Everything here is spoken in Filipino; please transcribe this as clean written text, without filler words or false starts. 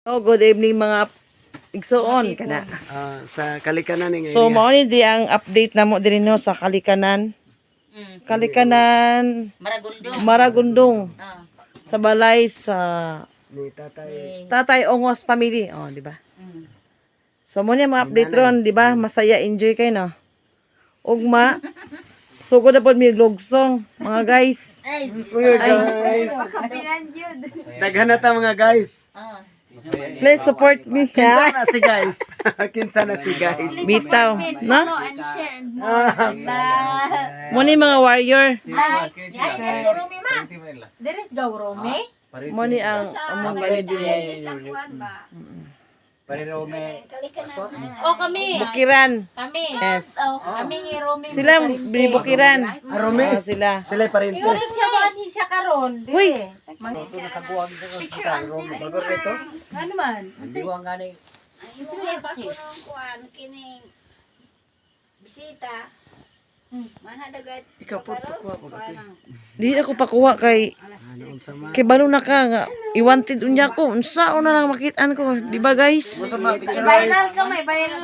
Oh, good evening mga igsoon kana. Sa kalikanan ng So area. mao ni di ang update namo diri no sa kalikanan. Kalikanan Maragundong sa balay sa Ni tatay. Tatay Ongos family. Oh, di ba? So mo ni mga update ron, di ba? Masaya, enjoy kayo no. Ugma. Sugod na po mi logsong mga guys. Guys. Daghan na ta mga guys. Please support me. Kinsa na si guys. Kinsa na si guys. Bitaw, no? Mo ni mga warrior. Deres gawrome? Mo ni ang among O kami. bukiran. Kami. Yes. Kami ni Rome. Sila bibukiran. Arome. Sila. Sila parente. Pero siya ba ni siya karon? Uy. Bagor ito. Ano man? Diwang gani. Kuan kining bisita. Mana dagat. Ikaw po kuha ko. Di ako pakuha kay Ano unsa man. kay balo na ka nga i-wanted unya ko. Unsa na lang makitaan ko, di ba guys? Viral ka may viral.